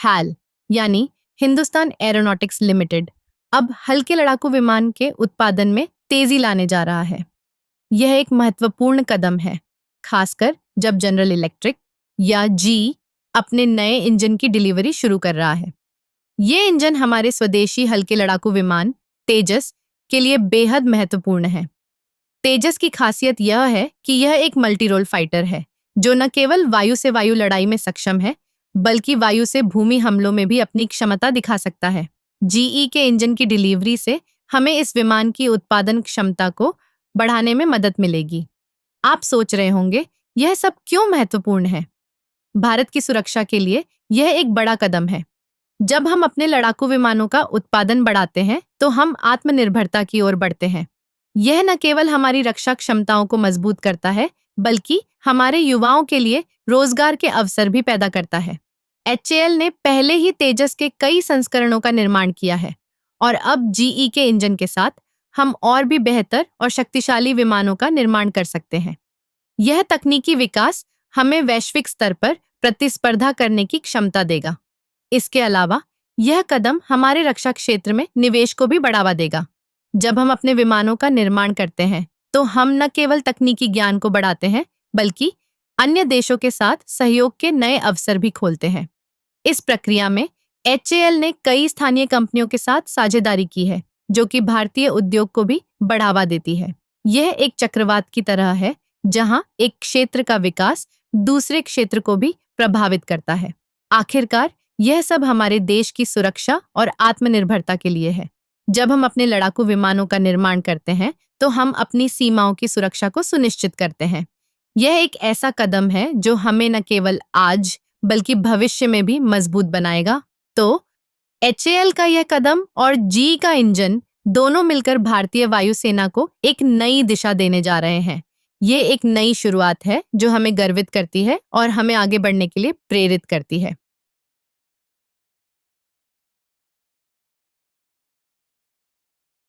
Hell यानी Hindustan aeronautics limited अब हल्के लड़ाकू विमान के उत्पादन में तेजी लाने जा रहा है। यह एक महत्वपूर्ण कदम है, खासकर जब जनरल इलेक्ट्रिक या जी अपने नए इंजन की डिलीवरी शुरू कर रहा है। ये इंजन हमारे स्वदेशी हल्के लड़ाकू विमान तेजस के लिए बेहद महत्वपूर्ण है। तेजस की खासियत यह है कि यह एक मल्टी रोल फाइटर है जो न केवल वायु से वायु लड़ाई में सक्षम है, बल्कि वायु से भूमि हमलों में भी अपनी क्षमता दिखा सकता है। जीई के इंजन की डिलीवरी से हमें इस विमान की उत्पादन क्षमता को बढ़ाने में मदद मिलेगी। आप सोच रहे होंगे, यह सब क्यों महत्वपूर्ण है? भारत की सुरक्षा के लिए यह एक बड़ा कदम है। जब हम अपने लड़ाकू विमानों का उत्पादन बढ़ाते हैं, तो हम आत्मनिर्भरता की ओर बढ़ते हैं। यह न केवल हमारी रक्षा क्षमताओं को मजबूत करता है, बल्कि हमारे युवाओं के लिए रोजगार के अवसर भी पैदा करता है। एचएएल ने पहले ही तेजस के कई संस्करणों का निर्माण किया है और अब जीई के इंजन के साथ हम और भी बेहतर और शक्तिशाली विमानों का निर्माण कर सकते हैं। यह तकनीकी विकास हमें वैश्विक स्तर पर प्रतिस्पर्धा करने की क्षमता देगा। इसके अलावा यह कदम हमारे रक्षा क्षेत्र में निवेश को भी बढ़ावा देगा। जब हम अपने विमानों का निर्माण करते हैं, तो हम न केवल तकनीकी ज्ञान को बढ़ाते हैं, बल्कि अन्य देशों के साथ सहयोग के नए अवसर भी खोलते हैं। इस प्रक्रिया में एचएएल ने कई स्थानीय कंपनियों के साथ साझेदारी की है, जो कि भारतीय उद्योग को भी बढ़ावा देती है। यह एक चक्रवात की तरह है, जहां एक क्षेत्र का विकास दूसरे क्षेत्र को भी प्रभावित करता है। आखिरकार यह सब हमारे देश की सुरक्षा और आत्मनिर्भरता के लिए है। जब हम अपने लड़ाकू विमानों का निर्माण करते हैं, तो हम अपनी सीमाओं की सुरक्षा को सुनिश्चित करते हैं। यह एक ऐसा कदम है जो हमें न केवल आज बल्कि भविष्य में भी मजबूत बनाएगा। तो एचएएल का यह कदम और जी का इंजन दोनों मिलकर भारतीय वायुसेना को एक नई दिशा देने जा रहे हैं। ये एक नई शुरुआत है जो हमें गर्वित करती है और हमें आगे बढ़ने के लिए प्रेरित करती है।